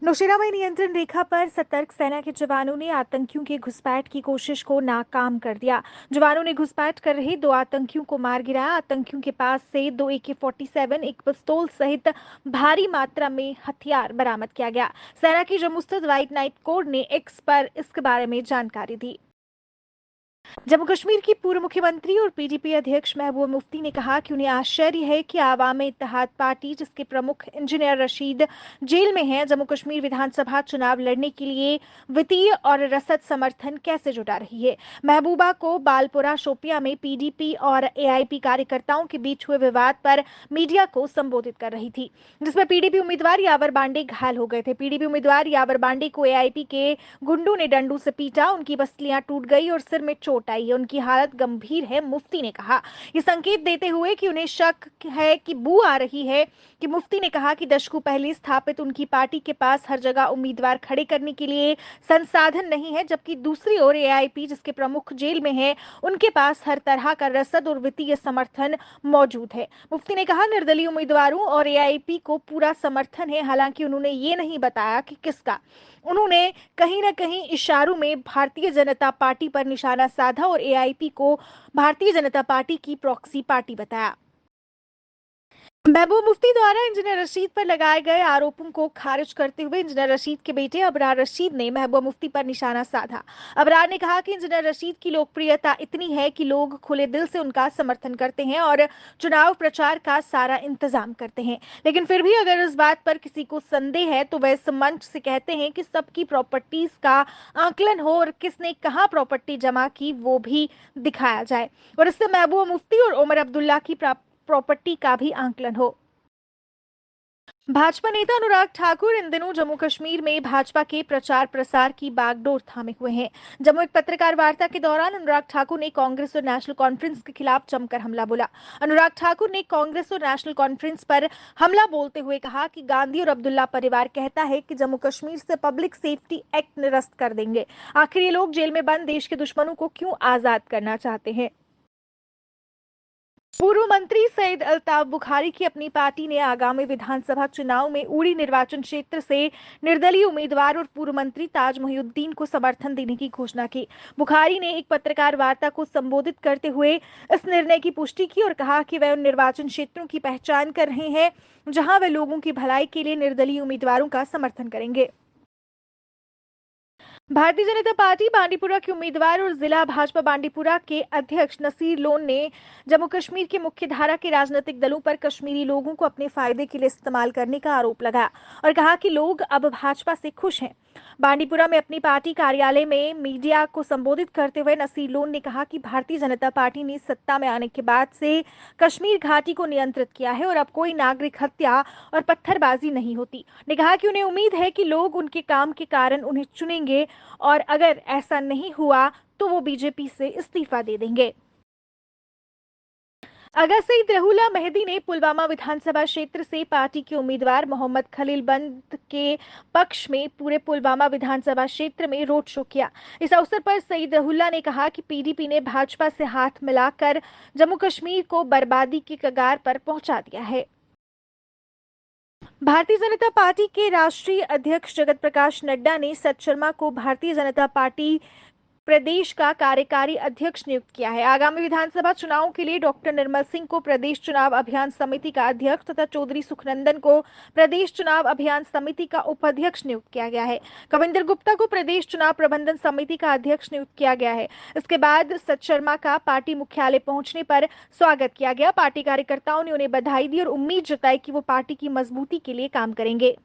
नौशेरा में नियंत्रण रेखा पर सतर्क सेना के जवानों ने आतंकियों की घुसपैठ की कोशिश को नाकाम कर दिया। जवानों ने घुसपैठ कर रहे 2 आतंकियों को मार गिराया। आतंकियों के पास से 2 AK-47, एक पिस्तौल सहित भारी मात्रा में हथियार बरामद किया गया। सेना की जम्मू स्थित व्हाइट नाइट कोर ने एक्स पर इसके बारे में जानकारी दी। जम्मू कश्मीर की पूर्व मुख्यमंत्री और पीडीपी अध्यक्ष महबूबा मुफ्ती ने कहा कि उन्हें आश्चर्य है कि आवामी इत्तेहाद पार्टी, जिसके प्रमुख इंजीनियर रशीद जेल में हैं, जम्मू कश्मीर विधानसभा चुनाव लड़ने के लिए वित्तीय और रसद समर्थन कैसे जुटा रही है। महबूबा को बालपुरा शोपियां में पीडीपी और एआईपी कार्यकर्ताओं के बीच हुए विवाद पर मीडिया को संबोधित कर रही थी, जिसमें पीडीपी उम्मीदवार यावर बांडे घायल हो गए थे। पीडीपी उम्मीदवार यावर बांडे को एआईपी के गुंडों ने डंडों से पीटा, उनकी पसलियां टूट गई और सिर में चोट आई है। उनकी हालत गंभीर है, मुफ्ती ने कहा। ये संकेत देते हुए कि उन्हें शक है कि बू आ रही है कि मुफ्ती ने कहा कि दशकों पहले स्थापित उनकी पार्टी के पास हर जगह उम्मीदवार खड़े करने के लिए संसाधन नहीं है, जबकि दूसरी ओर एआईपी, जिसके प्रमुख जेल में है, उनके पास हर तरह का रसद और वित्तीय समर्थन मौजूद है। मुफ्ती ने कहा निर्दलीय उम्मीदवारों और एआईपी को पूरा समर्थन है, हालांकि उन्होंने ये नहीं बताया कि किसका। उन्होंने कहीं न कहीं इशारों में भारतीय जनता पार्टी पर निशाना साधा और एआईपी को भारतीय जनता पार्टी की प्रॉक्सी पार्टी बताया। महबूब मुफ्ती द्वारा इंजीनियर रशीद पर लगाए गए आरोपों को खारिज करते हुए इंजीनियर रशीद के बेटे अबरार रशीद ने महबूब मुफ्ती पर निशाना साधा। अबरार ने कहा कि इंजीनियर रशीद की लोकप्रियता इतनी है कि लोग खुले दिल से उनका समर्थन करते हैं और चुनाव प्रचार का सारा इंतजाम करते हैं, लेकिन फिर भी अगर इस बात पर किसी को संदेह है तो वह इस मंच से कहते हैं कि सबकी प्रॉपर्टीज का आकलन हो और किसने कहाँ प्रॉपर्टी जमा की वो भी दिखाया जाए, और इससे महबूब मुफ्ती और उमर अब्दुल्ला की प्रॉपर्टी का भी आकलन हो। भाजपा नेता अनुराग ठाकुर इन दिनों जम्मू कश्मीर में भाजपा के प्रचार प्रसार की बागडोर थामे हुए हैं। जम्मू एक पत्रकार वार्ता के दौरान अनुराग ठाकुर ने कांग्रेस और नेशनल कॉन्फ्रेंस के खिलाफ जमकर हमला बोला। अनुराग ठाकुर ने कांग्रेस और नेशनल कॉन्फ्रेंस पर हमला बोलते हुए कहा कि गांधी और अब्दुल्ला परिवार कहता है कि जम्मू कश्मीर से पब्लिक सेफ्टी एक्ट निरस्त कर देंगे। आखिर ये लोग जेल में बंद देश के दुश्मनों को क्यों आजाद करना चाहते हैं। पूर्व मंत्री सईद अल्ताफ बुखारी की अपनी पार्टी ने आगामी विधानसभा चुनाव में उड़ी निर्वाचन क्षेत्र से निर्दलीय उम्मीदवार और पूर्व मंत्री ताज मोहिउद्दीन को समर्थन देने की घोषणा की। बुखारी ने एक पत्रकार वार्ता को संबोधित करते हुए इस निर्णय की पुष्टि की और कहा कि वह उन निर्वाचन क्षेत्रों की पहचान कर रहे हैं जहां वे लोगों की भलाई के लिए निर्दलीय उम्मीदवारों का समर्थन करेंगे। भारतीय जनता पार्टी बांडीपुरा के उम्मीदवार और जिला भाजपा बांडीपुरा के अध्यक्ष नसीर लोन ने जम्मू कश्मीर के मुख्य धारा के राजनीतिक दलों पर कश्मीरी लोगों को अपने फायदे के लिए इस्तेमाल करने का आरोप लगाया और कहा कि लोग अब भाजपा से खुश हैं। बांडीपुरा में अपनी पार्टी कार्यालय में मीडिया को संबोधित करते हुए नसीर लोन ने कहा कि भारतीय जनता पार्टी ने सत्ता में आने के बाद से कश्मीर घाटी को नियंत्रित किया है और अब कोई नागरिक हत्या और पत्थरबाजी नहीं होती। ने कहा कि उन्हें उम्मीद है कि लोग उनके काम के कारण उन्हें चुनेंगे और अगर ऐसा नहीं हुआ तो वो बीजेपी से इस्तीफा दे देंगे। अगर सईद रहुला मेहदी ने पुलवामा विधानसभा क्षेत्र से पार्टी के उम्मीदवार मोहम्मद खलील बंद के पक्ष में पूरे पुलवामा विधानसभा क्षेत्र में रोड शो किया। इस अवसर पर सईद रहुल्ला ने कहा कि पीडीपी ने भाजपा से हाथ मिलाकर जम्मू कश्मीर को बर्बादी की कगार पर पहुंचा दिया है। भारतीय जनता पार्टी के राष्ट्रीय अध्यक्ष जगत प्रकाश नड्डा ने सत शर्मा को भारतीय जनता पार्टी प्रदेश का कार्यकारी अध्यक्ष नियुक्त किया है। आगामी विधानसभा चुनाव के लिए डॉक्टर निर्मल सिंह को प्रदेश चुनाव अभियान समिति का अध्यक्ष तथा चौधरी सुखनंदन को प्रदेश चुनाव अभियान समिति का उपाध्यक्ष नियुक्त किया गया है। कविंदर गुप्ता को प्रदेश चुनाव प्रबंधन समिति का अध्यक्ष नियुक्त किया गया है। इसके बाद सत शर्मा का पार्टी मुख्यालय पहुंचने पर स्वागत किया गया। पार्टी कार्यकर्ताओं ने उन्हें बधाई दी और उम्मीद जताई कि वो पार्टी की मजबूती के लिए काम करेंगे।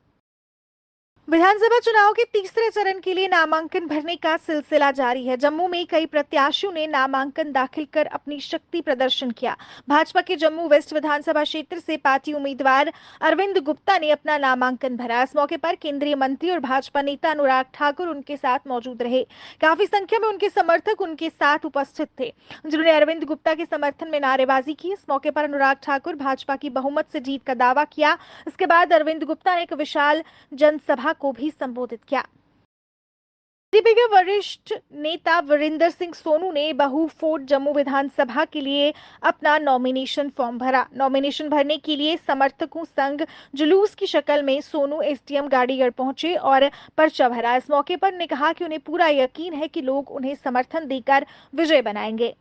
विधानसभा चुनाव के तीसरे चरण के लिए नामांकन भरने का सिलसिला जारी है। जम्मू में कई प्रत्याशियों ने नामांकन दाखिल कर अपनी शक्ति प्रदर्शन किया। भाजपा के जम्मू वेस्ट विधानसभा क्षेत्र से पार्टी उम्मीदवार अरविंद गुप्ता ने अपना नामांकन भरा। इस मौके पर केंद्रीय मंत्री और भाजपा नेता अनुराग ठाकुर उनके साथ मौजूद रहे। काफी संख्या में उनके समर्थक उनके साथ उपस्थित थे, जिन्होंने अरविंद गुप्ता के समर्थन में नारेबाजी की। इस मौके पर अनुराग ठाकुर भाजपा की बहुमत से जीत का दावा किया। इसके बाद अरविंद गुप्ता ने एक विशाल जनसभा को भी संबोधित किया। बीजेपी के वरिष्ठ नेता वीरेंद्र सिंह सोनू ने बहू फोर्ट जम्मू विधानसभा के लिए अपना नॉमिनेशन फॉर्म भरा। नॉमिनेशन भरने के लिए समर्थकों संग जुलूस की शक्ल में सोनू एसडीएम गाड़ीगढ़ पहुंचे और पर्चा भरा। इस मौके पर उन्होंने कहा कि उन्हें पूरा यकीन है कि लोग उन्हें समर्थन देकर विजय बनाएंगे।